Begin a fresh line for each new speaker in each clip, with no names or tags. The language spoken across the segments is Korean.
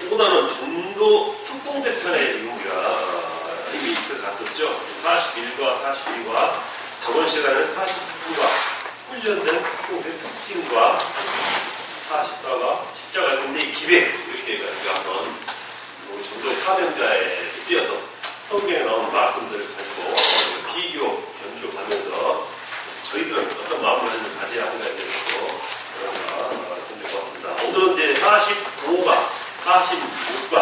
오늘은 전도 특공대편의 의무가 이미 갔었죠. 41과 42과 저번 시간에는 43과 훈련된 특공대 특징과 44가 십자가인데 이 기획 이렇게 해가지고 한번 전도 사명자에 뛰어서 성경에 나오는 말씀들을 가지고 비교 견주하면서 저희들은 어떤 마음을 가져야 하는가에 대해서 공부해봤습니다. 오늘은 이제 45가 46과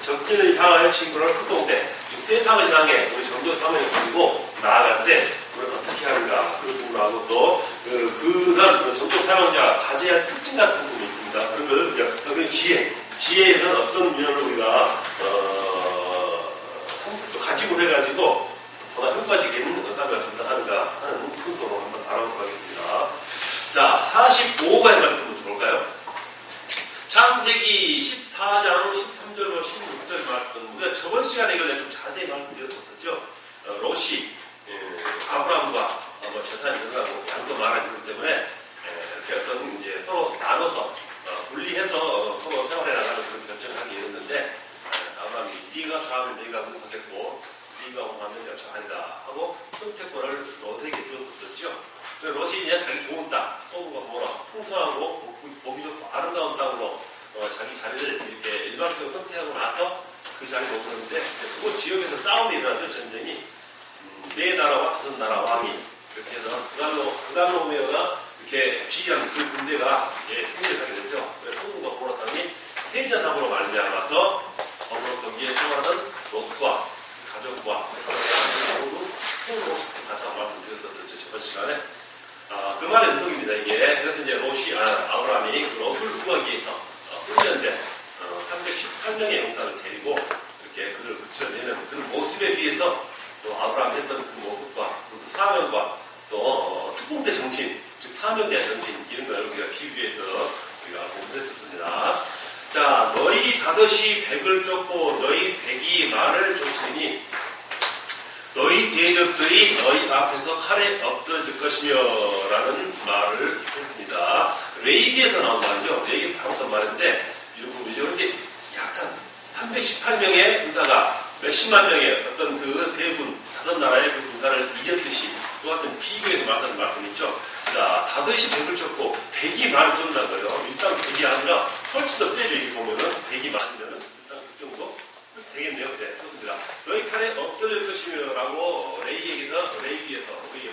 적진을 향하여 친구를 특공대, 즉 세상을 향해 우리 전도 사명을 가지고 나아갈 때 우리가 어떻게 하는가 그런 부분을 하고 또 그런 전도 사명자가 가져야 할 특징 같은 부분이 있습니다. 그런 걸 성경 지혜에는 어떤 면을 우리가 가지고 해가지고 보다 효과적인 사명을 전달하는가 하는 순서로 한번 알아보도록 하겠습니다. 자, 45가의 말씀을 볼까요? 창세기 14장 13절로 16절 말씀. 우리가 저번 시간에 이걸 좀 자세히 말씀드렸었죠. 롯이 아브라함과 재산이 늘어나고 양도 많아지기 때문에 이렇게 어떤 이제 서로 나눠서 분리해서 서로 생활해 나가는 그런 결정을 하게 되었는데 아브라함이 네가 좌하면 네가 공하겠고 네가 공하면 내가 좌한다 하고 선택권을 롯에게 주었었죠. 롯이 이제 자기 좋은 땅, 풍성하고 보기 좋고 아름다운 땅으로 자기 자리를 이렇게 일방적으로 선택하고 나서 그 자리에 머무르는데 그곳 지역에서 싸움이 일어나죠. 전쟁이 4나라와 5나라 왕이 이렇게 해서 그다노메어가 이렇게 지휘하는 그 군대가 승리하게 되죠. 그래서 소돔과 고모라 땅이 해전함으로 말미암아서 거기에 생활하는 롯과 가족과 모두 손으로 갔다고 말씀드렸었죠. 저번 시간에. 그 말의 은속입니다, 이게. 그래서 이제 롯이, 아브라함이 그 롯을 구하기 위해서 훈련된 318명의 용사를 데리고 이렇게 그를 붙여내는 그 모습에 비해서 또 아브라함이 했던 그 모습과 그 사명과 또 특공대 정신, 즉 사명자의 정신, 이런 걸 우리가 비교해서 우리가 공부했었습니다. 자, 너희 다섯이 백을 쫓고 너희 백이 말을 쫓으니 너희 대적들이 너희 앞에서 칼에 엎드러질 것이며 라는 말을 했습니다. 레이기에서 나온 말이죠. 레이기 다뤘던 말인데 이런 부분이죠. 그런데 약간 318명의 군사가 몇십만 명의 어떤 그 대군, 5나라의 그 군사를 이겼듯이 똑같은 비교에서 말하는 말씀 있죠. 자, 다섯이 백을 쫓고 백이 만 쫓는다는 거예요. 일단 백이 아니라 훨씬 더 세죠. 이렇게 보면은 백이 만이면은 일단 그 정도 되겠네요. 네, 좋습니다. 너희 칼에 엎드릴 것이며 라고 레이기에서 우리에게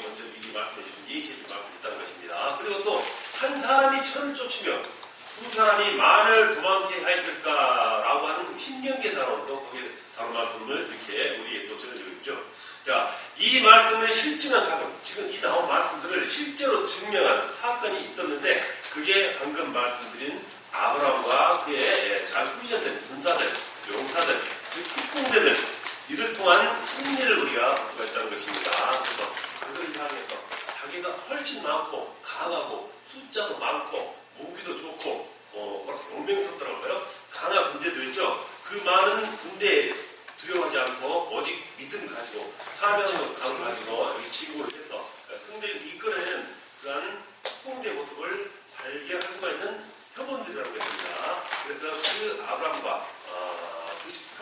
먼저 미리 말씀해 주신 예시를 말씀했다는 것입니다. 그리고 또 한 사람이 천을 쫓으며 두 사람이 만을 도망게 하였을까라고 하는 신명기에 나온 또 거기에 다른 말씀을 이렇게 우리에게 또 전해주고 있죠. 자, 이 말씀을 실증한 사건, 지금 이 나온 말씀들을 실제로 증명한 사건이 있었는데 그게 방금 말씀드린 아브라함과 그의 잘 훈련된 군사들, 용사들, 즉 특공대들 이를 통한 승리를 우리가 볼 수가 있다는 것입니다. 그래서 그들을 향해서 자기가 훨씬 많고 강하고 숫자도 많고 무기도 좋고 용맹스럽더라고요. 강한 군대도 있죠. 그 많은 군대에 두려워하지 않고 오직 믿음 가지고 사명을 가지고 지구를 해서 승리를 이끌어내는 그러한 특공대 모습을 발견할 수가 있는 표본들이라는 것입니다. 그래서 그 아브라함과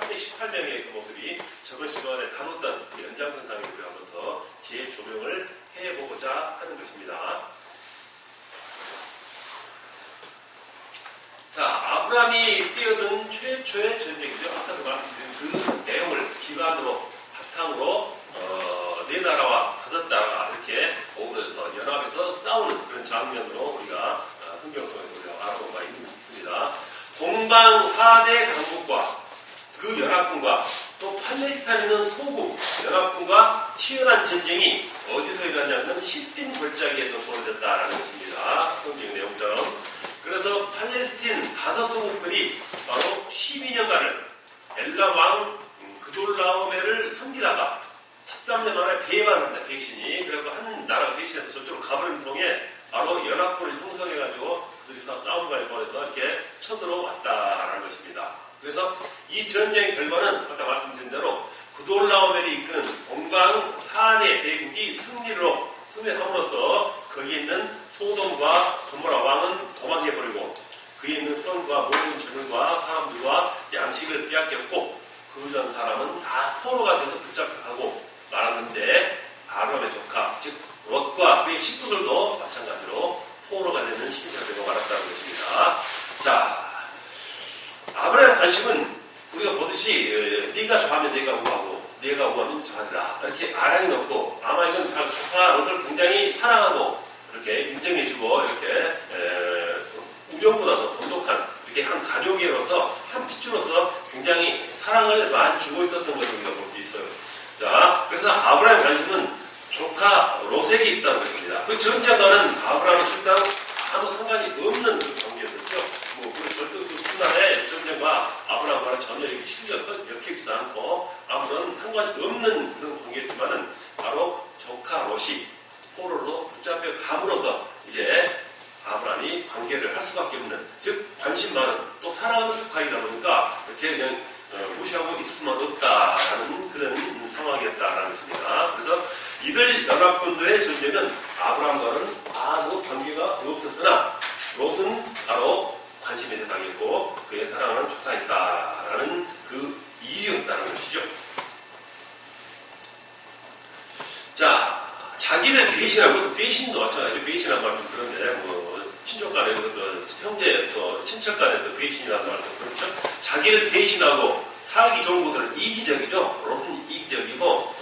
318명의 그 모습이 저번 시간에 다뤘던 그 연장선상에 우리가 한번 더 재조명을 해보고자 하는 것입니다. 자, 아브라함이 뛰어든 최초의 전쟁이죠. 아까도 말씀드린 그 내용을 기반으로 바탕으로 4나라와 5나라가 이렇게 어우러져서 연합해서 싸우는 그런 장면으로 우리가 성경 속에서 우리가 알아본 바가 있습니다. 동방 4대 강국과 그 연합군과 또 팔레스타인 있는 소국 연합군과 치열한 전쟁이 어디서 일어났냐면 시딤 골짜기에서 벌어졌다라는 것입니다. 성경 내용처럼. 그래서 팔레스틴 5소국들이 바로 12년간을 엘라 왕 그돌라오메를 섬기다가 13년 만에 배반한다, 백신이. 그리고 한 나라가 백신에서 저쪽으로 가버리는 통에 바로 연합군을 형성해가지고 그들이서 싸움을 벌여서 이렇게 쳐들어왔다라는 것입니다. 그래서 이 전쟁의 결과는 아까 말씀드린 대로 그돌라오멜이 이끄는 동방 4대 대국이 승리함으로써 거기 있는 소돔과 사랑하고 이렇게 인정해주고 이렇게 우정보다 더 돈독한 이렇게 한 가족으로서 한 핏줄로서 굉장히 사랑을 많이 주고 있었던 것을 우리가 볼 수 있어요. 자, 그래서 아브라함의 관심은 조카 롯에게 있었다는 것입니다. 그 전자가는 아브라함의 실상 아무 상관이 없는 그 관계였죠. 그 절대 그 훗날에 전쟁과 아브라함과는 전혀 엮이지도 않고 아무런 상관이 없는 그런 관계였지만은 바로 조카 롯이 포로로 붙잡혀 감으로써 이제 아브라함이 관계를 할 수밖에 없는, 즉 관심 많은 또 사랑하는 조카이다 보니까 이렇게 그냥 무시하고 있을 수만 없다라는 그런 상황이었다라는 것입니다. 그래서 이들 연합군들의 존재는 아브라함과는 아무 관계가 없었으나 롯은 바로 관심의 대상이었고 그의 사랑하는 조카였다라는 그 이유였다는 것이죠. 자, 자기를 배신하고, 배신도 마찬가지죠. 배신한 말도 그런데 친족 간에 형제 또 친척 간에 또 배신이라는 말도 그렇죠. 자기를 배신하고 살기 좋은 것들은 이기적이죠. 롯은 이기적이고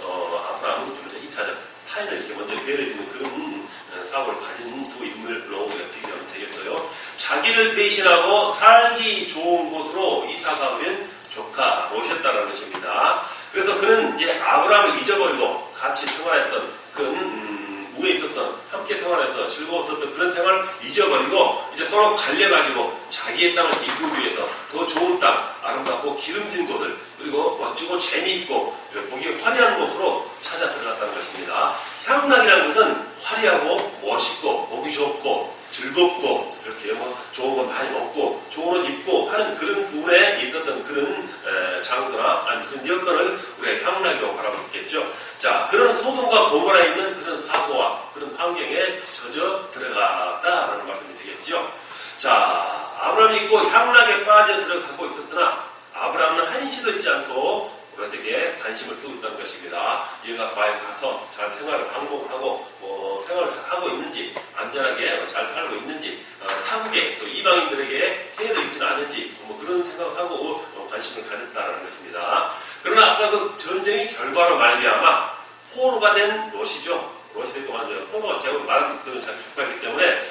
아브라함은 좀 이타적, 타인을 이렇게 먼저 배려주는 그런 사고를 가진 두 인물로 우리가 비교하면 되겠어요. 자기를 배신하고 살기 좋은 곳으로 이사가버린 조카 롯이었다는 것입니다. 그래서 그는 이제 아브라함을 잊어버리고 같이 생활했던 그런 우에 있었던 함께 생활해서 즐거웠던 그런 생활을 잊어버리고 이제 서로 갈려가지고 자기의 땅을 이루기 위해서 더 좋은 땅, 아름답고 기름진 곳을, 그리고 멋지고 재미있고 보기 화려한 곳으로 찾아 들어갔다는 것입니다. 향락이라는 것은 화려하고 멋있고 보기 좋고 즐겁고 이렇게 좋은 거 많이 먹고 좋은 옷 입고 하는 그런 부분에 있었던 그런 장소나 아니 그런 여건을 우리가 향락이라고 바라보겠죠. 자, 그런 소돔과 고모라에 있는 그런 사고와 그런 환경에 젖어 들어갔다라는 말씀이 되겠죠. 자, 아브라함이 있고 향락에 빠져 들어가고 있었으나 아브라함은 한시도 잊지 않고 롯에게 관심을 쓰고 있다는 것입니다. 얘가 과연 가서 잘 생활을 방법하고 생활을 잘 하고 있는지, 안전하게 잘 살고 있는지, 타국에 또 이방인들에게 해를 입지는 않은지 그런 생각을 하고 관심을 가졌다는 것입니다. 그러나 아까 그 전쟁의 결과로 말미암아 포로가 된 롯이죠. 롯이 되고 완전 포로가 되고 말은 그 자기 조카이기 때문에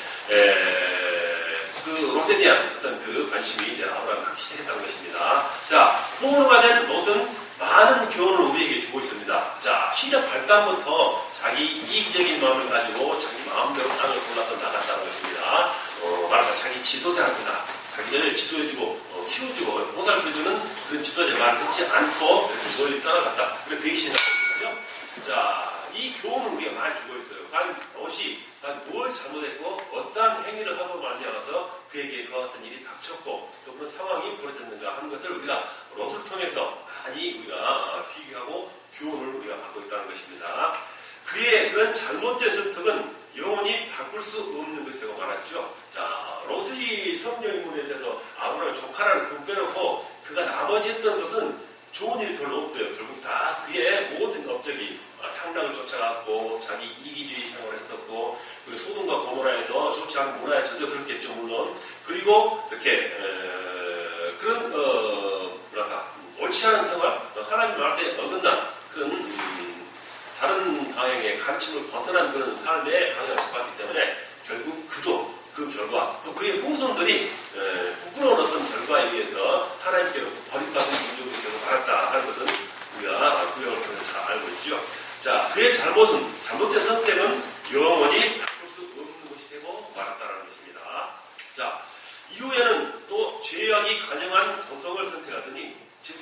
그 롯에 대한 어떤 그 관심이 이제 아브라함이 갖기 시작했다는 것입니다. 자, 포로가 된 롯은 많은 교훈을 우리에게 주고 있습니다. 자, 시작 발단부터 자기 이기적인 마음을 가지고 자기 마음대로 땅을 골라서 나갔다는 것입니다. 말하자면 자기 지도자한테나 자기를 지도해주고 키워주고 보살펴주는 그런 지도자의 말을 듣지 않고 멀리 떠나갔다. 그래서 배신하는 거죠. 자, 이 교훈을 우리가 많이 주고 있어요. 과연 롯이 뭘 잘못했고 어떠한 행위를 하고 말미암아서 그에게 그와 같은 일이 닥쳤고 또 그런 상황이 벌어졌는가 하는 것을 우리가 롯을 통해서 많이 우리가 비교하고 교훈을 우리가 받고 있다는 것입니다. 그의 그런 잘못된 선택은 영원히 바꿀 수 없는 것이라고 말하죠. 자, 롯이 성경 인물에 대해서 아브라함의 조카라는 금 빼놓고 그가 나머지 했던 것은 좋은 일이 별로 없어요. 결국 다 그의 모든 업적이 향락을 쫓아갔고 자기 이기주의 생활을 했었고 그리고 소돔과 고모라에서 좋지 않은 문화에 젖어들었겠죠, 물론. 그리고 이렇게 그런 뭐랄까 옳지 않은 생활, 하나님 말씀에 어긋난 그런 다른 방향의 가르침을 벗어난 그런 삶의 방향을 잡았기 때문에 결국 그도 그 결과 또 그의 후손들이 부끄러운 어떤 결과에 의해서 하나님께로 버림받은 민족이 되고 말았다 하는 것은 우리가 구약을 통해서 잘 알고 있죠. 자, 그의 잘못된 선택은 영원히 바꿀 수 없는 것이 되고 말았다는 것입니다. 자, 이후에는 또 죄악이 가능한 도성을 선택하더니, 즉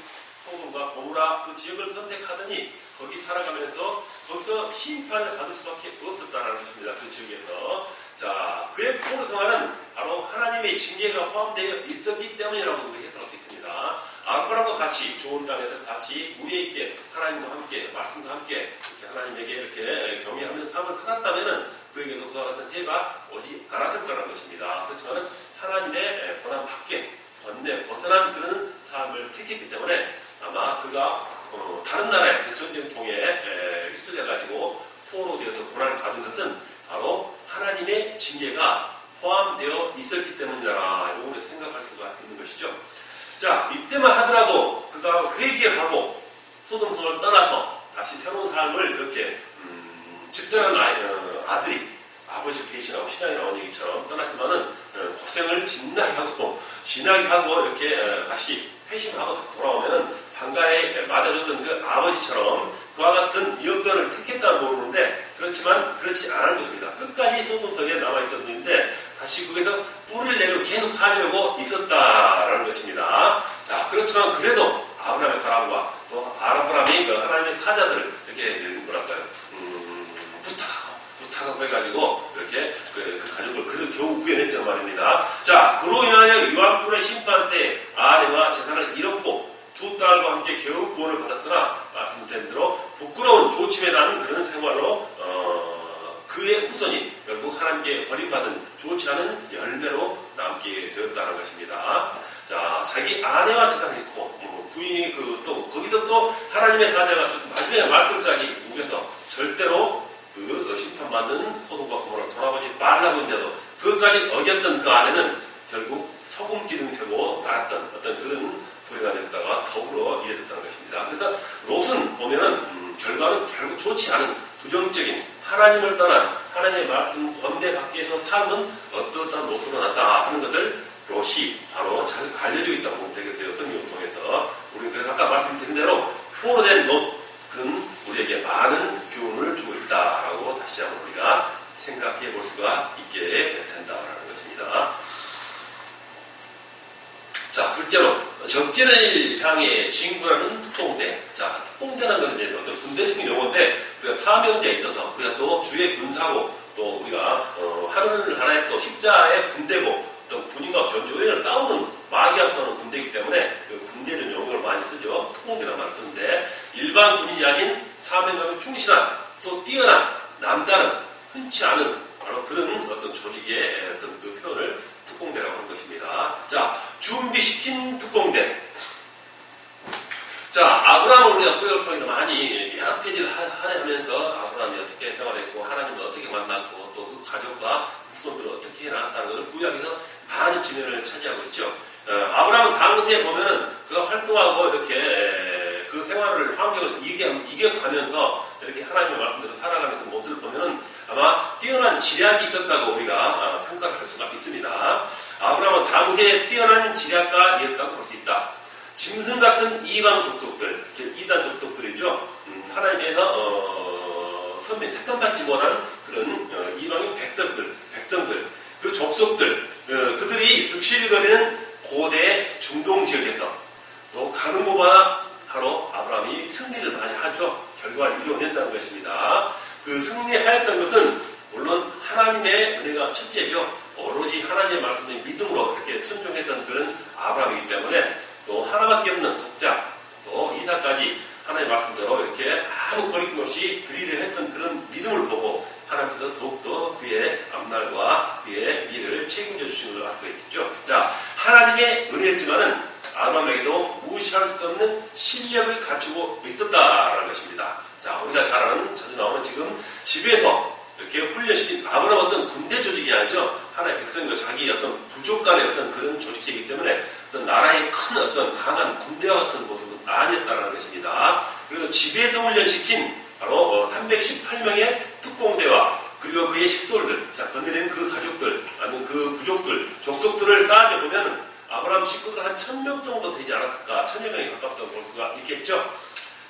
소돔과 고모라 그 지역을 선택하더니 거기 살아가면서 거기서 심판을 받을 수밖에 없었다는 것입니다. 그 지역에서. 자, 그의 포로 생활은 바로 하나님의 징계가 포함되어 있었기 때문이라고 우리 해석할 수 있습니다. 아브라함과 같이 좋은 땅에서 같이 우애 있게 하나님과 함께 말씀과 함께 이렇게 하나님에게 이렇게 경외하는 삶을 살았다면은 그에게도 그와 같은 해가 오지 않았을 거라는 것입니다. 그렇지만 하나님의 권한 밖에 벗어난 그런 삶을 택했기 때문에 아마 그가 다른 나라의 그 전쟁통에 휩쓸려가지고 포로로 되어서 고난을 받은 것은 바로 하나님의 징계가 포함되어 있었기 때문이다. 이걸 생각할 수가 있는 것이죠. 자, 이때만 하더라도 그가 회개를 하고 소돔성을 떠나서 다시 새로운 삶을 이렇게 집단한 아들이 아버지 계시라고 신앙이 나온 얘기처럼 떠났지만은 고생을 진하게 하고 이렇게 다시 회심하고 다시 돌아오면은 방가에 맞아줬던 그 아버지처럼 그와 같은 여건을 택했다는 모르는데 그렇지만 그렇지 않은 것입니다. 끝까지 소돔성에 남아있었는데 다시 거기서 뿌리를 내고 계속 살려고 있었다라는 것입니다. 자, 그렇지만 그래도 아브라함의 사람과 또 아브라함이 그 하나님의 사자들을 이렇게 뭐랄까요, 부탁하고 해가지고 이렇게 그 가족을 그래도 겨우 구해냈죠 말입니다. 자, 그로 인하여 유황불의 심판 때 아내와 재산을 잃었고 두 딸과 함께 겨우 구원을 받았으나 말씀드린 대로 부끄러운 조침에 나는 그런 생활로 그의 후손이 결국 하나님께 버림받은 좋지 않은 열매로 남게 되었다는 것입니다. 자, 자기 아내와 재산을 잃고 부인이 또 거기서 또 하나님의 사자가 마지막에 말씀까지 우겨서 절대로 그 심판받는 소돔과 고모라로 돌아보지 말라고 했는데도 그것까지 어겼던 그 아내는 결국 소금 기둥 펴고 날았던 어떤 그런 불행한 일다가 더불어 이해됐다는 것입니다. 그래서 롯은 보면은 결과는 결국 좋지 않은 부정적인 하나님을 떠난 하나님의 말씀 권대 밖에서 삶은 어떠한 롯으로 났다 하는 것을 롯이 바로 잘 알려주고 있다고 보면 되겠어요. 성경을 통해서. 우리는 그래서 아까 말씀드린 대로 포로된 롯은 우리에게 많은 교훈을 주고 있다라고 다시 한번 우리가 생각해 볼 수가 있게 된다라는 것입니다. 자, 둘째로 적진을 향해 진군하는 특공대. 자, 특공대라는 건 이제 어떤 군대적인 용어인데 우리가 사명제에 있어서 우리가 또 주의 군사고 또 우리가 하나의 또 십자의 군대고 또 군인과 견주에 싸우는 마귀와 싸우는 군대이기 때문에 그 군대적 용어를 많이 쓰죠. 특공대라는 말을 쓰는데 일반 군인이 아닌 사명감에 충실한 또 뛰어난 남다른 흔치 않은 바로 그런 어떤 조직의 어떤 그 표현을 특공대라고 하는 것입니다. 자, 준비시킨 특공대. 자, 아브라함을 우리가 구약을 통해서 많이 여러 페이지를 하면서 아브라함이 어떻게 생활했고 하나님을 어떻게 만났고 또 그 가족과 후손들을 어떻게 해나갔다는 것을 구약에서 많은 지면을 차지하고 있죠. 아브라함은 당시에 보면은 그가 활동하고 이렇게 그 생활을 환경을 이겨가면서 이렇게 하나님의 말씀대로 살아가는 그 모습을 보면은 아마 뛰어난 지략이 있었다고 우리가 평가를 할 수가 있습니다. 아브라함은 당시에 뛰어난 지략가이었다고 볼 수 있다. 짐승 같은 이방 족속들, 이단 족속들이죠. 하나님께서 선민 택함받지 못한 그런 이방인 백성들, 그 족속들, 그들이 득실거리는 고대 중동 지역에서 또 가는 곳마다 바로 아브라함이 승리를 많이 하죠. 결과를 이루어낸다는 것입니다. 그 승리하였던 것은 물론 하나님의 은혜가 첫째죠. 오로지 하나님의 말씀에 믿음으로 이렇게 순종했던 그런 아브라함이기 때문에 또 하나밖에 없는 독자, 또 이삭까지 하나님의 말씀대로 이렇게 아무 거리낌 없이 드리려 했던 그런 믿음을 보고 하나님께서 더욱더 그의 앞날과 그의 미래를 책임져 주시는 걸 알 수 있겠죠. 자, 하나님의 은혜였지만은 아브라함에게도 무시할 수 없는 실력을 갖추고 있었다라는 것입니다. 자, 우리가 잘 아는 자주 나오는 지금 집에서 이렇게 훈련시킨 아브라함 어떤 군대 조직이 아니죠. 하나의 백성과 자기 어떤 부족 간의 어떤 그런 조직이기 때문에 어떤 나라의 큰 어떤 강한 군대와 같은 모습은 아니었다는 것입니다. 그래서 집에서 훈련시킨 바로 318명의 특공대와 그리고 그의 식돌들, 자, 거느리는 그 가족들, 아니면 그 부족들, 족속들을 따져보면 아브라함 식구들 한 1000명 정도 되지 않았을까, 1000여 명이 가깝다고 볼 수가 있겠죠.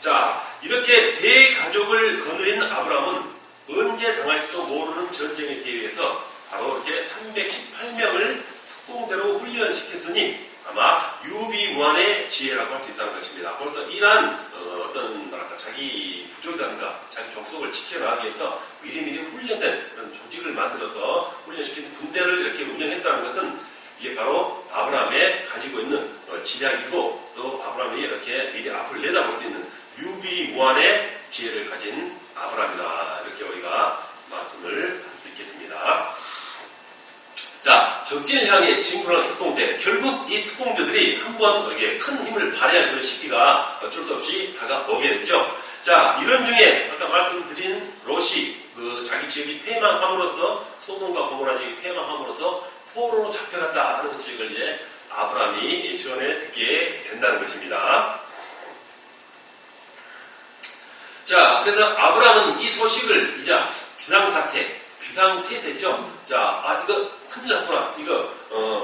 자, 이렇게 대가족을 거느린 아브라함은 언제 당할지도 모르는 전쟁의 기회에서 바로 이렇게 318명을 특공대로 훈련시켰으니 아마 유비무환의 지혜라고 할 수 있다는 것입니다. 그래서 이러한 어떤 뭐랄까 자기 부족이라든가 자기 족속을 지켜나가기 위해서 미리미리 훈련된 그런 조직을 만들어서 훈련시킨 군대를 이렇게 운영했다는 것은 이게 바로 아브라함의 가지고 있는 지략이고 또 아브라함이 이렇게 미리 앞을 내다볼 수 있는 유비무환의 지혜를 가진 아브라함이다. 이렇게 우리가 말씀을 할 수 있겠습니다. 자, 적진을 향해 진군하는 특공대. 결국 이 특공대들이 한번 이렇게 큰 힘을 발휘할 그런 시기가 어쩔 수 없이 다가오게 됐죠. 자, 이런 중에 아까 말씀드린 롯이 그 자기 지역이 폐망함으로써 소돔과 고모라 지역이 폐망함으로써 포로로 잡혀갔다 하는 소식을 이제 아브라함이 전해 듣게 된다는 것입니다. 자, 그래서 아브라함은 이 소식을 이제 비상사태 비상태 되죠. 자, 이거 큰일 났구나. 이거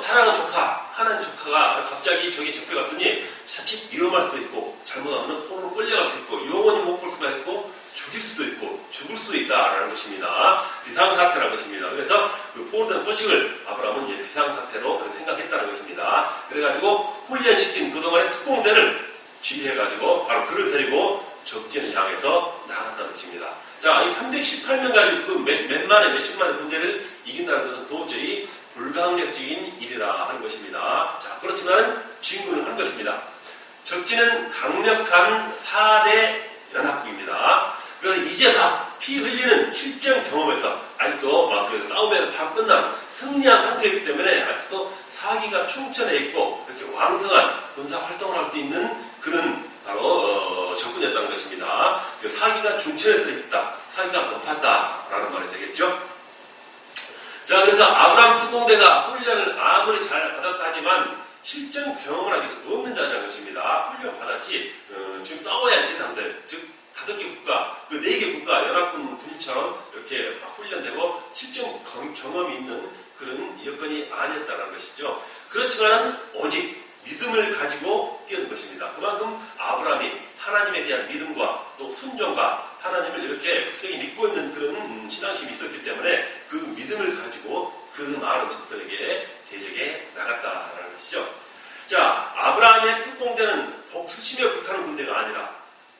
사랑하는 조카, 하나님 조카가 갑자기 저기 접해갔더니 자칫 위험할 수도 있고 잘못하면 포로로 끌려갈 수 있고 영원히 못 볼 수가 있고 죽일 수도 있고 죽을 수도 있다라는 것입니다. 비상사태라는 것입니다. 그래서 그 포로된 소식을 아브라함은 이제 비상사태로 생각했다는 것입니다. 그래가지고 훈련시킨 그동안의 특공대를 지휘해가지고 바로 그를 데리고 적진을 향해서 나갔다는 것입니다. 자, 이 318명 가지고 그 몇십만의 군대를 이긴다는 것은 도저히 불가항력적인 일이라 하는 것입니다. 자, 그렇지만 진군을 한 것입니다. 적진은 강력한 4대 연합국입니다. 그래서 이제 막 피 흘리는 실전 경험에서 아직도 막 싸움에서 다 끝난 승리한 상태이기 때문에 아직도 사기가 충천해 있고 이렇게 왕성한 군사 활동을 할 수 있는 그런 바로 적군이었다는 것입니다. 사기가 중천해 있다, 사기가 높았다라는 말이 되겠죠. 자, 그래서 아브라함 특공대가 훈련을 아무리 잘 받았다 하지만 실전 경험은 아직 없는 자라는 것입니다. 훈련 받았지 지금 싸워야 할 대상들, 즉 5개 국가, 그 4개 국가 연합군 군인처럼 이렇게 훈련되고 실전 경험이 있는 그런 여건이 아니었다는 것이죠. 그렇지만 오직 믿음을 가지고 뛰어든 것입니다. 그만큼 아브라함이 하나님에 대한 믿음과 또 순종과 하나님을 이렇게 굳세게 믿고 있는 그런 신앙심이 있었기 때문에 그 믿음을 가지고 그 많은 적들에게 대적에 나갔다는 것이죠. 자, 아브라함의 특공대는 복수심에 불타는 군대가 아니라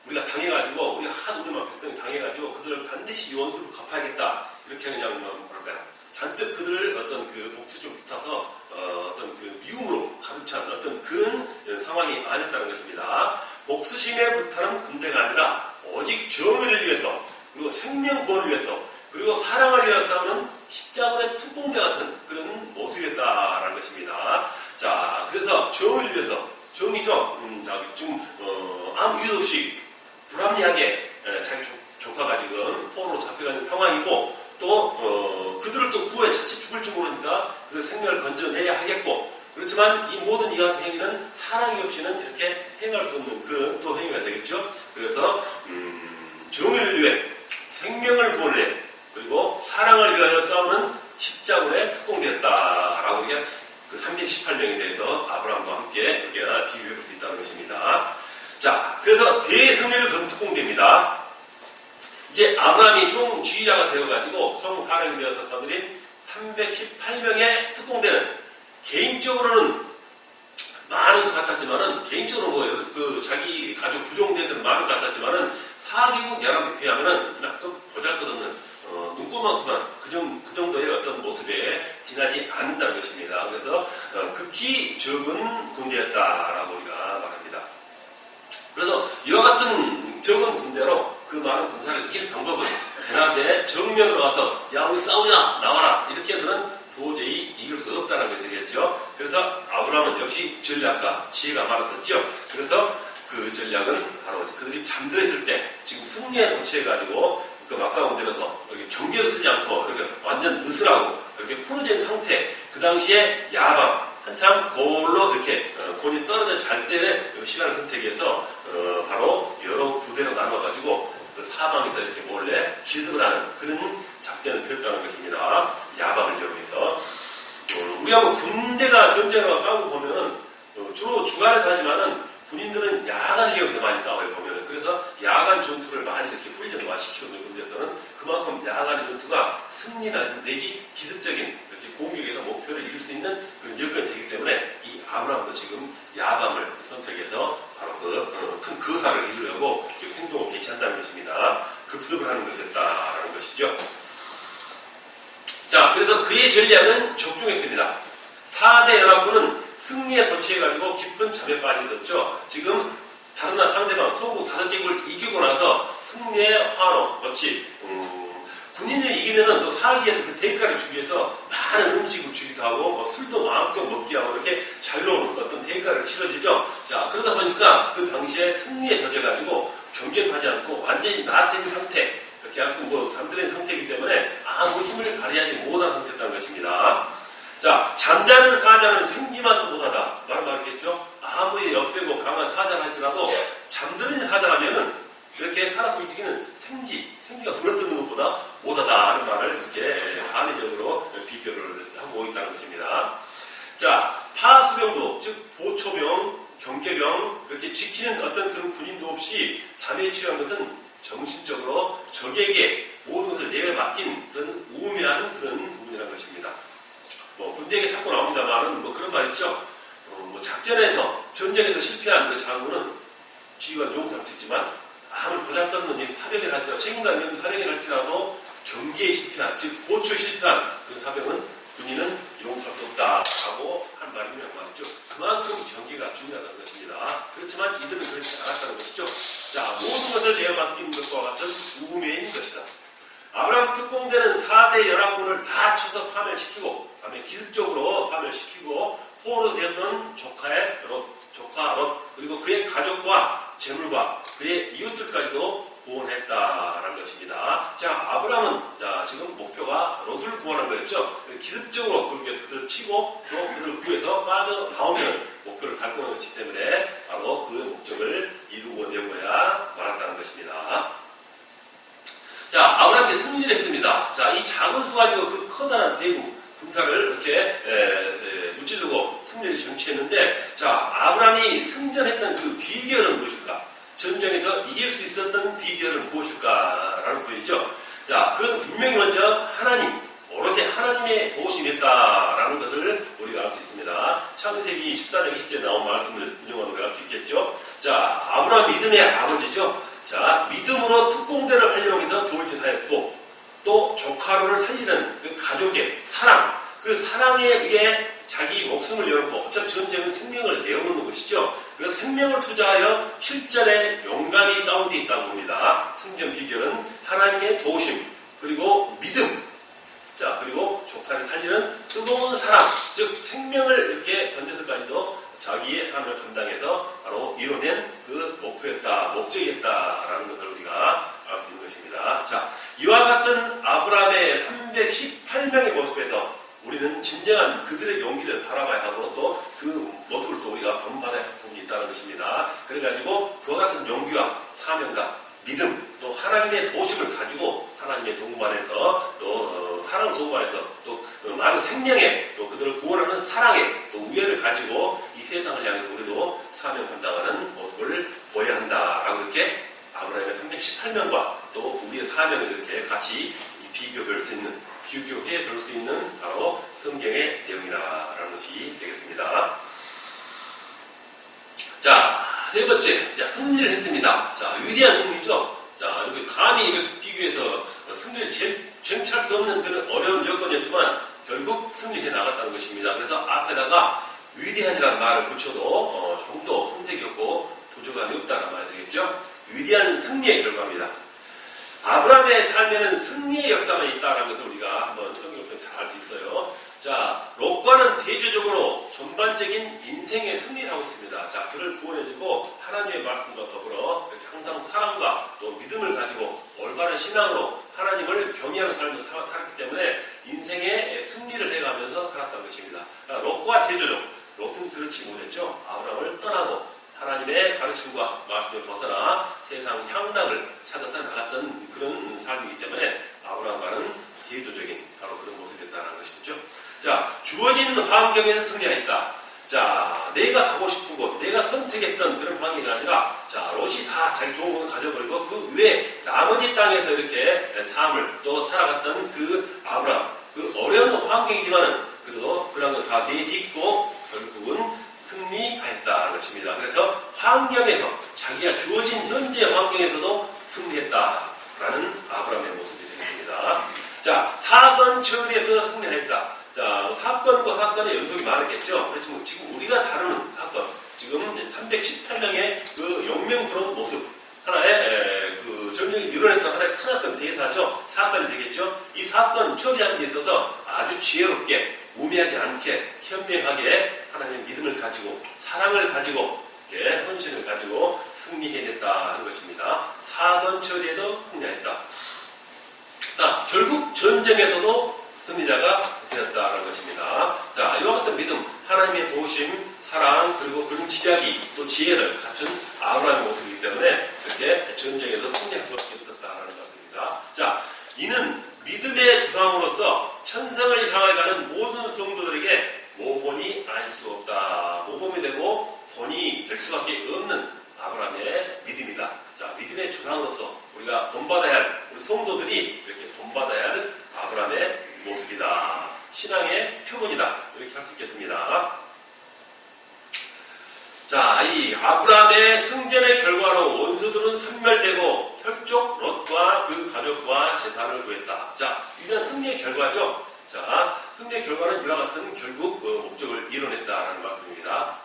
우리가 당해가지고 우리가 우리만 백성이 당해가지고 그들을 반드시 원수를 갚아야겠다 이렇게 그냥 뭐랄까요, 잔뜩 그들을 어떤 그 복수심에 불타서 어떤 그 미움으로 가득 찬 어떤 그런 상황이 아니었다는 것입니다. 복수심에 불타는 군대가 아니라 오직 정의를 위해서 그리고 생명권을 위해서 그리고 사랑을 위해서 싸우는 십자군의 특공대 같은 그런 모습이었다라는 것입니다. 자, 그래서 정의를 위해서, 정의죠. 지금 아무 이유 없이 불합리하게 자기 조카가 지금 포로로 잡혀가는 상황이고 또 그들을 또 구해 자칫 죽을지 모르니까 그들 생명을 건져내야 하겠고, 그렇지만 이 모든 이 같은 행위는 사랑이 없이는 이렇게 행할 수 없는 그런 또 행위가 되겠죠. 그래서 정의를 위해 생명을 구원해 그리고 사랑을 위하여 싸우는 십자군의 특공대였다라고 이게 그 318명에 대해서 아브라함과 함께 이렇게 비교해 볼 수 있다는 것입니다. 자, 그래서 대승리를 거둔 특공대입니다. 이제 아브라함이 총 지휘자가 되어가지고 총 사령이 되어서 거느린 318명의 특공대는 개인적으로는 많은 것 같았지만은, 개인적으로 그 자기 가족 부종대들은 많은 것 같았지만은, 4개국 연합에 비하면은 약간 보잘것없는 눈꼽만큼만 그 정도의 어떤 모습에 지나지 않는다는 것입니다. 그래서 극히 적은 군대였다라고 우리가 말합니다. 그래서 이와 같은 적은 군대로 그 많은 군사를 이길 방법은 대낮에 정면으로 와서 야 우리 싸우자 나와라 이렇게 해서는 도저히 이길 수 없다는 것이 되겠죠. 그래서 아브라함은 역시 전략가 지혜가 많았었죠. 그래서 그 전략은 바로 그들이 잠들었을 때 지금 승리에 도취해가지고 그 막강한 데서 이렇게 경계도 쓰지 않고 이렇게 완전 느슨하고 이렇게 풀어진 상태, 그 당시에 야밤 한참 골로 이렇게 곤이 떨어져 잘 때 시간을 선택해서 바로 여러 부대로 나눠가지고 그 사방에서 이렇게 몰래 기습을 하는 그런 작전을 펼쳤다는 것입니다. 야밤을 이용해서 우리가 뭐 군대가 전쟁으로 싸우고 보면은 주로 주간에서 하지만은 군인들은 야간을 이용해서 많이 싸워요 보면은. 그래서 야간 전투를 많이 이렇게 훈련화시키는 군대에서는 그만큼 야간의 전투가 승리나 내지 기습적인 이렇게 공격에서 목표를 이룰 수 있는 그런 여건이 되기 때문에 이 아브라함도 지금 야밤을 선택해서 바로 큰 거사를 이루려고 지금 행동을 개최한다는 것입니다. 급습을 하는 것이었다라는 것이죠. 자, 그래서 그의 전략은 적중했습니다. 4대 연합군은 승리에 도취해가지고 깊은 잠에 빠져 있었죠. 지금 다른 나라 상대방 소국 5개국을 이기고 나서 승리의 환호, 마치 군인을 이기면은 또 사기에서 그 대가를 주기 위해서 많은 음식을 주기도 하고 뭐 술도 마음껏 먹게 하고 이렇게 자유로운 어떤 대가를 치러지죠. 자, 그러다 보니까 그 당시에 승리에 젖어가지고 경계도 하지 않고 완전히 나태인 상태, 이렇게 아주 잠들인 상태이기 때문에 아무 힘을 발휘하지 못한 상태였다는 것입니다. 자, 잠자는 사자는 생기만도 못하다. 말했겠죠? 아무리 역세고 강한 사자를 할지라도 잠들은 사자라면은 이렇게 살아서 움직이는 생기가 물어뜯는 것보다 못하다 하는 말을 이렇게 반의적으로 비교를 하고 있다는 것입니다. 자, 파수병도, 즉 보초병, 경계병 이렇게 지키는 어떤 그런 군인도 없이 잠에 취한 것은 정신적으로 적에게 모든 것을 내가 맡긴 그런 우매한 그런 부분이라는 것입니다. 뭐 군대에 자꾸 나옵니다만은 뭐 그런 말 있죠. 뭐 작전에서 전쟁에서 실패한 그 장군은 지휘관 용서할 수 있지만 아무리 보잘것없는 사병을 할지라도 책임감 있는 사병을 할지라도 경계에 실패한, 즉 보초에 실패한 그 사병은 군인은 용서할 수 없다라고 한 말이 말이죠. 그만큼 경계가 중요하다는 것입니다. 그렇지만 이들은 그렇지 않았다는 것이죠. 자, 모든 것을 내어 맡긴 것과 같은 우매인 것이다. 아브라함 특공대는 4대 연합군을 다 쳐서 파멸시키고, 다음에 기습적으로 파멸시키고, 포로로 되었던 조카 롯, 그리고 그의 가족과 재물과 그의 이웃들까지도 구원했다라는 것입니다. 자, 아브라함은 지금 목표가 롯을 구원한 거였죠. 기습적으로 그들을 치고 또 그들을 구해서 빠져나오면 목표를 달성하는 것이기 때문에 바로 그 목적을 이루고 내고야 말았다는 것입니다. 자, 아브라함이 승리를 했습니다. 자, 이 작은 수 가지고 그 커다란 대구 군사를 이렇게 무찌르고 승리를 쟁취했는데, 자, 아브라함이 승전했던 그 비결은 무엇일까? 전쟁에서 이길 수 있었던 비결은 무엇일까라는 보이죠. 자, 그건 분명히 먼저 오로지 하나님의 도우심이었다라는 것을 우리가 알 수 있습니다. 창세기 14장 20절에 나온 말씀을 인용하면 우리가 알 수 있겠죠. 자, 아브라함 믿음의 아버지죠. 자, 믿음으로 특공대를 활용해서 돌진하였고, 또 조카로를 살리는 그 가족의 사랑, 그 사랑에 의해 자기 목숨을 내놓고, 어차피 전쟁은 생명을 내어놓는 것이죠. 그래서 생명을 투자하여 실전에 용감히 싸운 데 있다고 봅니다. 승전 비결은 하나님의 도우심, 그리고 믿음, 자, 그리고 조카를 살리는 뜨거운 사랑, 즉 생명을 이렇게 던져서까지도 자기의 삶을 감당해서 바로 이뤄낸 그 목적이었다라는 것을 우리가 알 수 있는 것입니다. 자, 이와 같은 아브라함의 318명의 모습에서 우리는 진정한 그들의 용기를 바라봐야 하고 또 그 모습을 또 우리가 본받아야 할 부분이 있다는 것입니다. 그래가지고 그와 같은 용기와 사명과 믿음, 또 하나님의 도심을 가지고 하나님의 동부 안에서 또 사랑을 동부 안에서 또 많은 생명에 또 그들을 구원하는 사랑에 또 우애를 가지고 이 세상을 향해서 우리도 사명 감당하는 모습을 보여야 한다라고 이렇게 아브라함의 318명과 또 우리의 사명을 이렇게 같이 비교해 볼 수 있는 바로 성경의 내용이라는 것이 되겠습니다. 자, 세 번째, 자, 승리를 했습니다. 자, 위대한 승리죠. 자, 이렇게 감히 이렇게 비교해서 승리를 쟁취할 수 없는 그런 어려운 여건이었지만 결국 승리해 나갔다는 것입니다. 그래서 앞에다가 위대한이라는 말을 붙여도 조금 더 손색이 없고 부족함이 없다는 말이 되겠죠. 위대한 승리의 결과입니다. 아브라함의 삶에는 승리의 역사만 있다는 것을 우리가 한번 성경에서 잘 알 수 있어요. 자, 롯과는 대조적으로 전반적인 인생의 승리를 하고 있습니다. 자, 그를 구원해주고 하나님의 말씀과 더불어 이렇게 항상 사랑과 또 믿음을 가지고 올바른 신앙으로 하나님을 경외하는 삶을 살았기 때문에 인생의 승리를 해가면서 살았다는 것입니다. 롯과 대조적, 롯은 그렇지 못했죠. 아브라함을 떠나고 하나님의 가르침과 말씀을 벗어나 세상 향락을 찾아서 나갔던 그런 삶이기 때문에 아브라함과는 대조적인 바로 그런 모습이었다는 것이죠. 자, 주어진 환경에서 승리하였다. 자, 내가 가고 싶은 곳, 내가 선택했던 그런 환경이 아니라, 자, 롯이 다 자기 좋은 것을 가져버리고 그 외에 나머지 땅에서 이렇게 삶을 또 살아갔던 그 아브라함, 그 어려운 환경이지만은 그래도 그런 걸 다 내딛고 결국은 승리하였다는 것입니다. 그래서 환경에서 자기가 주어진 현재 환경에서도 승리했다라는 아브라함의 모습이 되겠습니다. 자, 사건 처리에서 승리하였다. 자, 사건과 사건의 연속이 많았겠죠. 그렇지만 지금 우리가 다루는 사건, 지금 318명의 그 용맹스러운 모습, 하나의 그 전쟁이 밀어냈던 하나의 크나큰 대사죠. 사건이 되겠죠. 이 사건 처리하는 데 있어서 아주 지혜롭게, 우매하지 않게, 현명하게 하나님의 믿음을 가지고, 사랑을 가지고, 이렇게 헌신을 가지고 승리해냈다 하는 것입니다. 사건 처리에도 승리했다. 자, 결국 전쟁에서도 승리자가 되었다는 것입니다. 자, 이와 같은 믿음, 하나님의 도우심, 사랑, 그리고 그런 지략이 또 지혜를 갖춘 아브라함의 모습이기 때문에 그렇게 전쟁에서 승리할 수밖에 없었다는 것입니다. 자, 이는 강하게 가는 모든 성도들에게 모본이 아닐 수 없다. 모범이 되고 본이 될 수밖에 없는 아브라함의 믿음이다. 자, 믿음의 조상으로서 우리가 본받아야 할, 우리 성도들이 이렇게 본받아야 할 아브라함의 모습이다. 신앙의 표본이다. 이렇게 할 수 있겠습니다. 자, 이 아브라함의 승전의 결과로 원수들은 섬멸되고 혈족 롯과 그 가족과 재산을 구했다. 자, 이건 승리의 결과죠. 자, 승리의 결과는 이와 같은 결국 목적을 이뤄냈다라는 말씀입니다.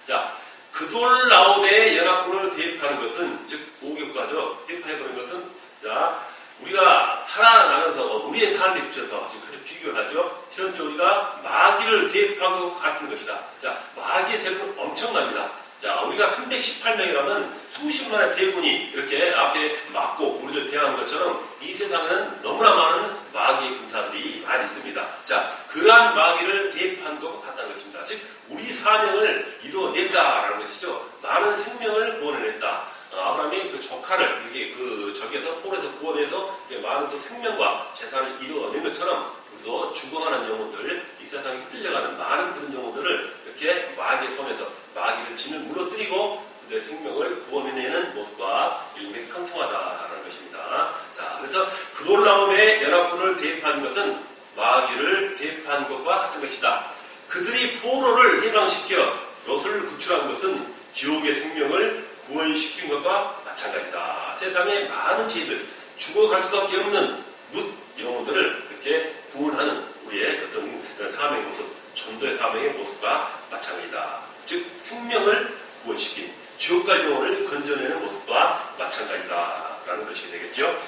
자, 그돌라오메의 연합군을 대입하는 것은, 즉 오격과죠. 대입해버린 것은, 자, 우리가 살아나면서 우리의 삶에 비춰서 지금 가장 비교를 하죠. 현재 우리가 마귀를 대입한 것 같은 것이다. 자, 마귀의 세력은 엄청납니다. 자, 우리가 318명이라면 수십만의 대군이 이렇게 앞에 막고 우리를 대하는 것처럼 이 세상에는 너무나 많은 마귀의 군사들이 많이 있습니다. 자, 그러한 마귀를 대입한 것 같다는 것입니다. 즉, 우리 사명을 이루어냈다라는 것이죠. 많은 생명을 구원해냈다. 아브라함이 그 조카를 이렇게 그 적에서 폴에서 구원해서 많은 또 생명과 재산을 이루어낸 것처럼 우리도 죽어가는 영혼들, 이 세상에 흩어져가는 많은 그런 영혼들을 이렇게 마귀의 손에서 마귀를 진을 무너뜨리고 그들의 생명을 구원해내는 모습과 일맥상통하다라는 것입니다. 자, 그래서 그돌라움의 연합군을 대입하는 것은 마귀를 대입한 것과 같은 것이다. 그들이 포로를 해방시켜 롯을 구출한 것은 지옥의 생명을 구원시킨 것과 마찬가지다. 세상의 많은 죄들, 죽어갈 수밖에 없는 뭇 영혼들을 그렇게 구원하는 우리의 어떤 사명의 모습, 전도의 사명의 모습과 마찬가지다. 즉, 생명을 구원시킨 지옥갈 영혼을 건져내는 모습과 마찬가지다라는 것이 되겠죠.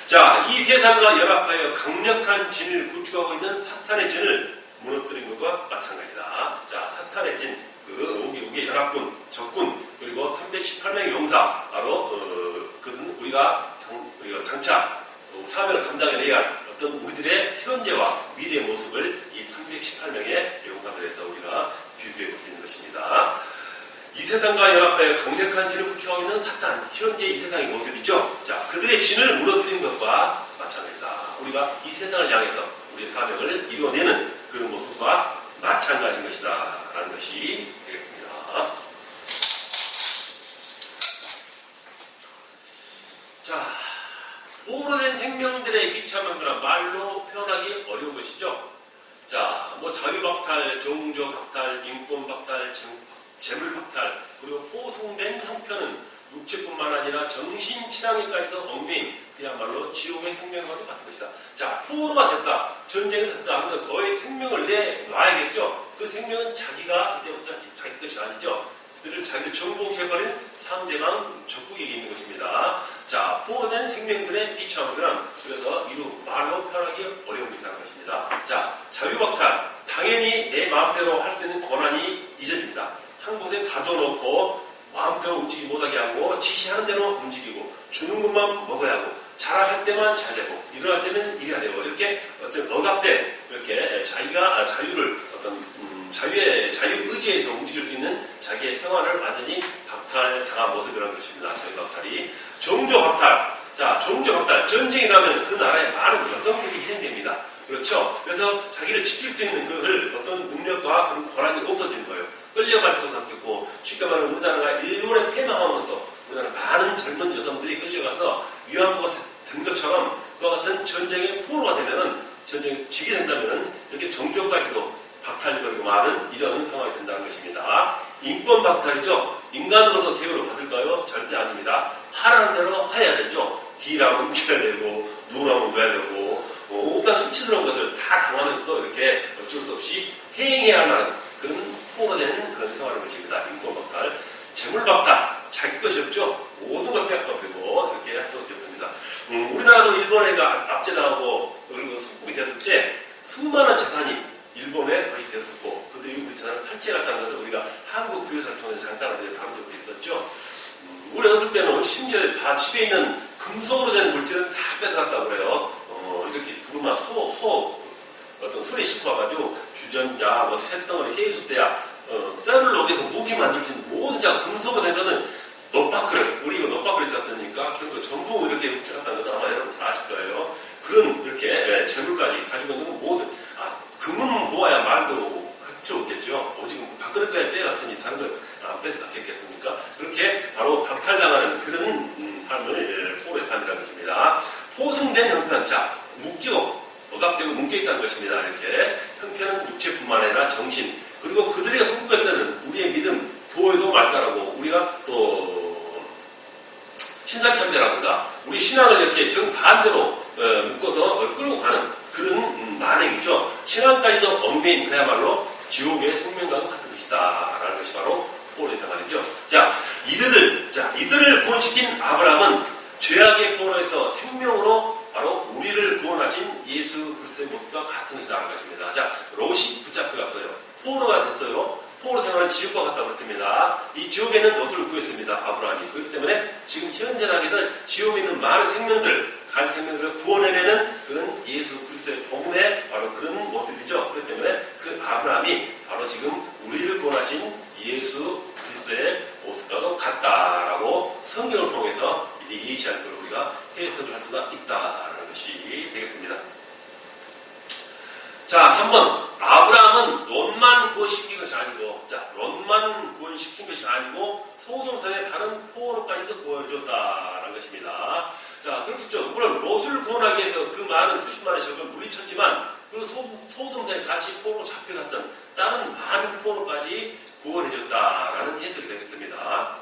자, 이 세상과 연합하여 강력한 진을 구축하고 있는 사탄의 진을 무너뜨린 것과 마찬가지다. 자, 사탄의 진, 그 우리의 연합군, 적군, 그리고 318명의 용사, 바로 그것은 우리가 장차 사명을 감당해내야 할 어떤 우리들의 현재와 미래의 모습을 이 318명의 용사들에서 우리가 비교해 볼 수 있는 것입니다. 이 세상과 연합하여 강력한 진을 구축하고 있는 사탄, 현재 이 세상의 모습이죠. 자, 그들의 진을 무너뜨린 것과 마찬가지다. 우리가 이 세상을 향해서 우리의 사명을 이루어내는 그런 모습과 마찬가지인 것이다 라는 것이 되겠습니다. 자, 포로된 생명들의 비참함이란 말로 표현하기 어려운 것이죠. 자, 뭐 자유박탈, 종교박탈, 인권박탈, 재물박탈, 그리고 포송된 형편은 육체뿐만 아니라 정신, 치랑에까지도 엉매인 그야말로 지옥의 생명과도 같은 것이다. 자, 포로가 됐다, 전쟁이 됐다 하면 거의 생명을 내놔야겠죠. 그 생명은 자기가 이때부터 자기 것이 아니죠. 그들을 자기를 정복해버린 상대방 적국에게 있는 것입니다. 자, 포로된 생명들의 비참함이란 그래서 이루 말로 표현하기 어려운 것입니다. 자, 자유박탈, 당연히 내 마음대로 할 수 있는 권한이 잊어집니다. 한 곳에 가둬놓고 마음대로 움직이지 못하게 하고 지시하는 대로 움직이고 주는 것만 먹어야 하고 자락할 때만 잘 되고 일어날 때는 일해야 되고 이렇게 어떤 억압된 이렇게 자기가 자유를 어떤 자유 의지에서 움직일 수 있는 자기의 생활을 완전히 박탈당한 모습이라는 것입니다. 자유 박탈이 종교 박탈. 자, 종교 박탈. 전쟁이라면 그 나라에 많은 여성들이 희생됩니다. 그렇죠? 그래서 자기를 지킬 수 있는 그걸 어떤 능력과 그런 권한이 없어진 거예요. 끌려갈 수밖에 없고 쉽게 말하면 우리나라가 일본에 패망하면서 우리나라 많은 젊은 여성들이 끌려가서 위안부가 된 것처럼 그와 같은 전쟁의 포로가 되면은 전쟁이 지게 된다면은 이렇게 종교까지도 박탈되고 많은 이런 상황이 된다는 것입니다. 인권 박탈이죠. 인간으로서 대우를 받을까요? 절대 아닙니다. 하라는 대로 해야 되죠. 기라면 움직여야 되고 누라면 둬야 되고 온갖 수치스러운 것을 다 당하면서도 이렇게 어쩔 수 없이 행해야 하는 그런 포로가 되는 그런 생활인 것입니다. 인권 박탈, 재물 박탈, 자기 것이 없죠. 모든 걸 빼앗겨버리고 이렇게 할 수밖에 없습니다. 우리나라도 일본에가 압제당하고 그리고 속국이 되었을 때 수많은 재산이 일본의 것이 되었었고 그들이 우리 재산을 탈취해갔다는 것을 우리가 한국 교회사를 통해서 잠깐 다룬 적도 있었죠. 우리 어렸을 때는 심지어 다 집에 있는 금속으로 된 물질을 다 뺏어갔다고 그래요. 이렇게 부르마 어떤 술에 싣고와가지고 주전자, 뭐 쇳덩어리, 세수대야, 쌀을 녹여서 무기 만들 수 있는 모든 자 금속으로 된 거는 놋바크를, 우리 이거 놋바크를 있지 않습니까? 그런 거 전부 이렇게 훔쳐갔다는 것도 아마 여러분 잘 아실 거예요. 그런 이렇게 재물까지 가지고 있는 모든 금은 모아야 말도 할 필요 없겠죠. 오직 밥그릇까지 빼갔더니 다른 걸안 빼갔겠습니까? 그렇게 바로 박탈당하는 그런 삶을 포로의 삶이라는 것입니다. 포승된 형편, 자 억압되고 묶여있다는 것입니다. 이렇게 형편은 육체뿐만 아니라 정신, 그리고 그들에게 속국했다는 우리의 믿음, 교회도 말따라고 우리가 또 신사참배라든가 우리 신앙을 이렇게 정반대로 묶어서 끌고 가는 그런 만행이죠. 신앙까지도 얽매인 그야말로 지옥의 생명과도 같은 것이다 라는 것이 바로 포로의 생활이죠. 자, 이들을 구원시킨 아브라함은 죄악의 포로에서 생명으로 바로 우리를 구원하신 예수 그리스도의 모습과 같은 것이라는 것입니다. 자, 롯이 붙잡혀갔어요. 포로가 됐어요. 포로 생활은 지옥과 같다고 그랬습니다. 이 지옥에는 롯을 구했습니다. 아브라함이. 그렇기 때문에 지금 현 세상에서 지옥에 있는 많은 생명들, 갈 생명들을 구원해내는 그런 예수 그리스도의 복음의 바로 그런 모습이죠. 그렇기 때문에 그 아브라함이 바로 지금 우리를 구원하신 예수 그리스도의 모습과도 같다라고 성경을 통해서 예시하는 걸 우리가 해석을 할 수가 있다라는 것이 되겠습니다. 자, 한번 아브라함은 롯만 구원시킨 것이 아니고, 롯만 구원시킨 것이 아니고 소돔성의 다른 포로까지도 구원해줬다라는 것입니다. 자, 그렇겠죠. 물론 롯을 구원하기 위해서 그 많은 수십만의 적을 물리쳤지만 그 소돔성에 같이 포로로 잡혀갔던 다른 많은 포로까지 구원해줬다라는 해석이 되겠습니다.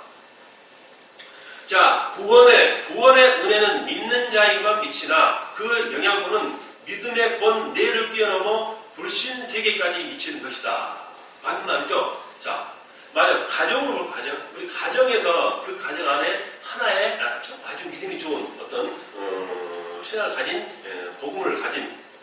자, 구원의 은혜는 믿는 자에게만 미치나 그 영향권은 믿음의 권내를 뛰어넘어 불신 세계까지 미치는 것이다. 맞는 말이죠? 자, 맞아요. 가정으로 볼 가정. 우리 가정에서 그 가정 안에 하나의 아주 믿음이 좋은 어떤 신앙을 가진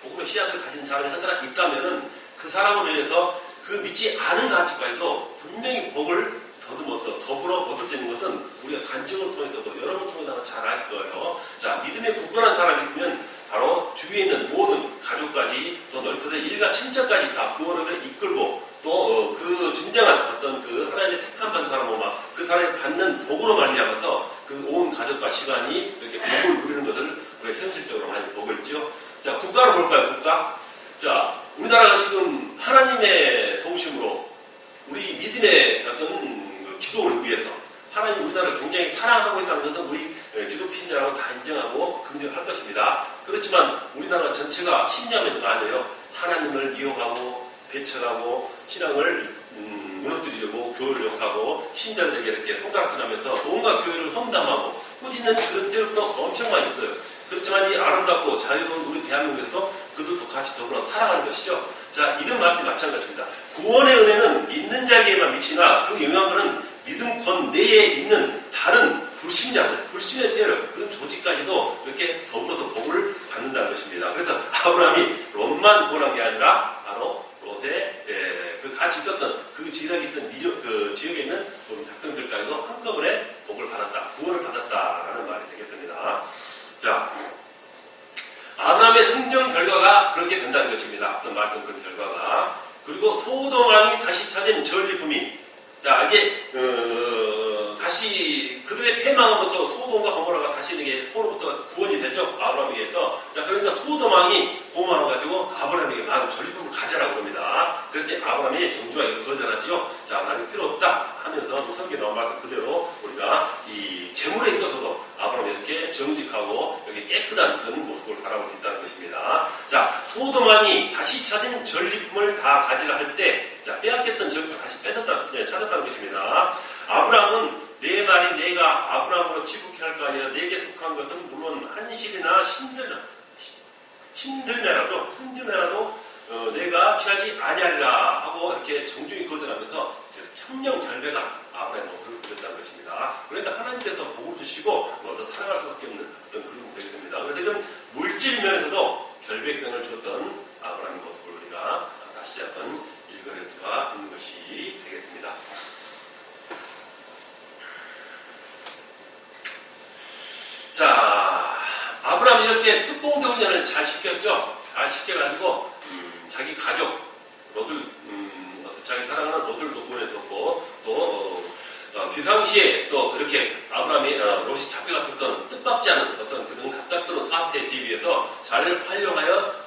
복음의 씨앗을 가진 사람이 하나 있다면은 그 사람을 위해서 그 믿지 않은 가치까지도 분명히 복을 더듬어서 더불어 얻을 수 있는 것은 우리가 간증을 통해서도 여러분 통해서 잘 알 거예요. 자, 믿음에 굳건한 사람이 있으면 바로 주위에 있는 모든 가족까지 또 넓혀서 일가 친척까지 다 구원을 이끌고 또 그 진정한 어떤 그 하나님의 택함 받은 사람으로 그 사람이 받는 복으로 말미암아서 그 온 가족과 시간이 이렇게 복을 누리는 것을 우리가 현실적으로 많이 보고 있죠. 자, 국가로 볼까요? 국가. 자, 우리나라가 지금 하나님의 도우심으로 우리 믿음의 어떤 기도를 위해서 하나님 우리나라를 굉장히 사랑하고 있다는 것은 우리 기독교 신자라고 다 인정하고 긍정할 것입니다. 그렇지만 우리나라 전체가 신자면서가 아니에요. 하나님을 미워하고 배척하고 신앙을 무너뜨리려고 교회를 욕하고 신자들에게 이렇게 손가락질하면서 온갖 교회를 험담하고 꾸짖는 그런 세력도 엄청 많이 있어요. 그렇지만 이 아름답고 자유로운 우리 대한민국에서도 그들도 같이 더불어 살아가는 것이죠. 자, 이런 말씀이 마찬가지입니다. 구원의 은혜는 믿는 자에게만 미치나 그 영향은 믿음 권내에 있는 다른 불신자들, 불신의 세력, 그런 조직까지도 이렇게 더불어서 복을 받는다는 것입니다. 그래서 아브라함이 롯만 구원한 게 아니라 바로 롯의 그 같이 있었던 그 지역에 있던 그 지역에 있는 모든 작정들까지도 한꺼번에 복을 받았다, 구원을 받았다라는 말이 되겠습니다. 자, 아브라함의 성경 결과가 그렇게 된다는 것입니다. 앞서 말했던 그런 결과가. 그리고 소돔 왕이 다시 찾은 전리품이, 자, 이제 다시 그들의 패망으로서 소돔과 고모라가 다시 이게 포로부터 구원이 되죠. 아브라함에 의해서. 자, 그러니까 소돔 왕이 고마워가지고 아브라함에게 많은 전리품을 가져라고 합니다. 그런데 아브라함이 정중하게 거절하지요. 자, 나는 필요 없다 하면서 성경에 나온 말씀 그대로 우리가 이 재물에 있어서도 아브라함이 이렇게 정직하고 여기 깨끗한 그런 모습을 바라볼 수 있다는 것입니다. 자, 소돔 왕이 다시 찾은 전리품을 다 가지라 할 때, 자, 빼앗겼던 전리품을 다시 찾았다는 것입니다. 아브라함은 내 말이 내가 아브라함으로 지극히 할까 하여 내게 속한 것은 물론 한실이나 신들매라도 내가 취하지 아니하리라 하고 이렇게 정중히 거절하면서 천명 결배가 아브라함의 모습을 보였다는 것입니다. 그러니까 하나님께서 복을 주시고 더 사랑할 수밖에 없는 어떤 그런 되겠습니다. 그래서 이런 물질 면에서도 결백성을 주었던 아브라함의 모습을 우리가 다시 한번 읽어낼 수가 있는 것이 되겠습니다. 자, 아브라함이 이렇게 특공대 훈련을 잘 시켰죠. 잘 시켜가지고 자기 가족 롯을 자기 사랑하는 롯을 또 구원했었고 또 비상시에 또 이렇게 아브라함이 롯이 잡혀갔던 뜻밖지 않은 어떤 그런 갑작스러운 사태에 대비해서 잘 활용하여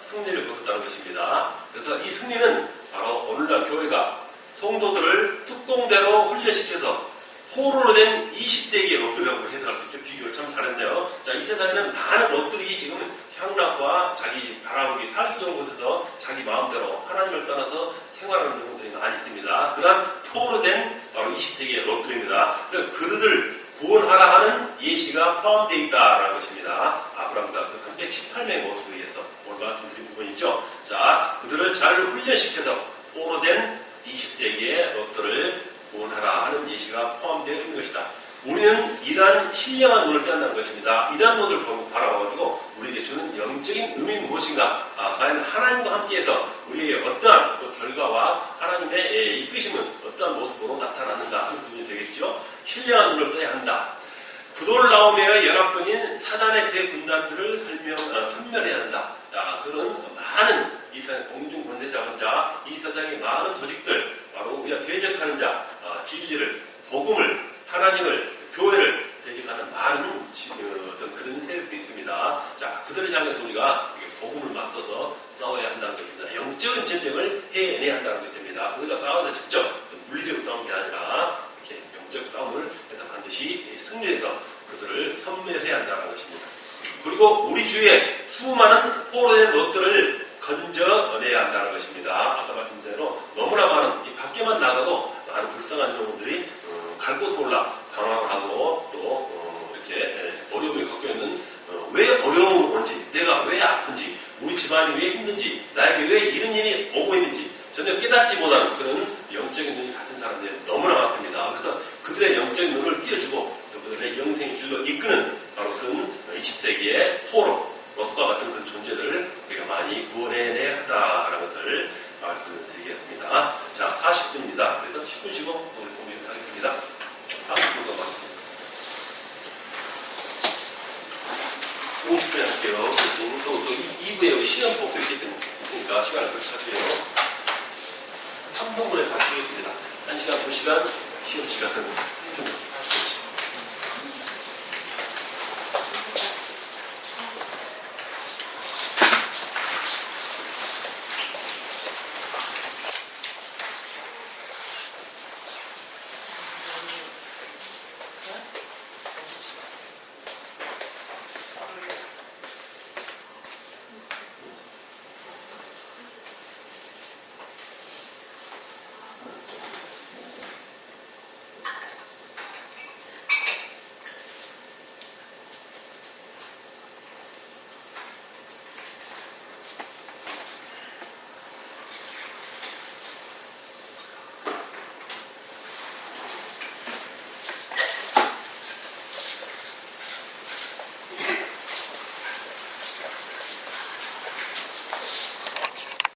그래서 이 승리는 바로 오늘날 교회가 성도들을 특공대로 훈련시켜서 포로로 된 20세기의 롯들이라고 해석할 수 있죠. 비교를 참 잘했네요. 자, 이 세상에는 많은 롯들이 지금 향락과 자기 바라보기 살기 좋은 곳에서 자기 마음대로 하나님을 떠나서 생활하는 경우들이 많이 있습니다. 그러한 포로로 된 바로 20세기의 롯들입니다. 그들을 구원하라 하는 예시가 포함되어 있다라는 것입니다. 아브라함과 그 318명의 모습에 의해서 오늘 말씀드린 부분이죠. 자, 그들을 잘 훈련시켜서 포로로 된 20세기의 롯들을 구원하라 하는 예시가 포함되어 있는 것이다. 우리는 이러한 신령한 눈을 떼어낸다는 것입니다. 이러한 모습을 바라봐가지고 우리에게 주는 영적인 의미는 무엇인가? 과연 하나님과 함께해서 우리에게 어떠한 또 결과와 하나님의 이끄심은 어떠한 모습으로 나타나는가 하는 부분이 되겠죠. 신령한 눈을 떠야 한다. 부돌라오메의 연합군인 사단의 대군단들을 섬멸해야 한다. 자, 그런 많은 이 세상 공중 권세자 혼자 이 세상의 많은 조직들 바로 우리가 대적하는 자, 진리를, 복음을, 하나님을, 교회를 대적하는 많은 어떤 그런 세력들이 있습니다. 자, 그들을 향해서 우리가 복음을 맞서서 싸워야 한다는 것입니다. 영적인 전쟁을 해내야 한다는 것입니다. 그들과 싸워서 직접 물리적으로 싸우는 게 아니라 이렇게 영적 싸움을 반드시 승리해서 그들을 섬멸해야 한다는 것입니다. 그리고 우리 주위에 수많은 포로된 롯들을 건져내야 한다는 것입니다. 아까 말씀드린 대로 너무나 많은 이 밖에만 나가도 많은 불쌍한 영혼들이 갈 곳 몰라 방황을 하고 또 이렇게 어려움을 겪고 있는 왜 어려움이 온지, 내가 왜 아픈지, 우리 집안이 왜 힘든지, 나에게 왜 이런 일이 오고 있는지 전혀 깨닫지 못하는 그런 영적인 눈이 가진 사람들이 너무나 많습니다. 그래서 그들의 영적인 눈을 띄워주고 또 그들의 영생의 길로 이끄는 바로 그런 20세기의 포로, 롯과 같은 그런 존재들을 우리가 많이 구원해내야 한다라는 것을 말씀을 드리겠습니다. 자, 40분입니다. 그래서 10분 쉬고 우리 공유하겠습니다. 40분 더 받습니다. 50분 할게요. 또 2부에 시험 복수 있으니까 시간을 그렇게 할게요. 3분분에 바뀌겠습니다. 1시간, 2시간, 시험 시간은 3분.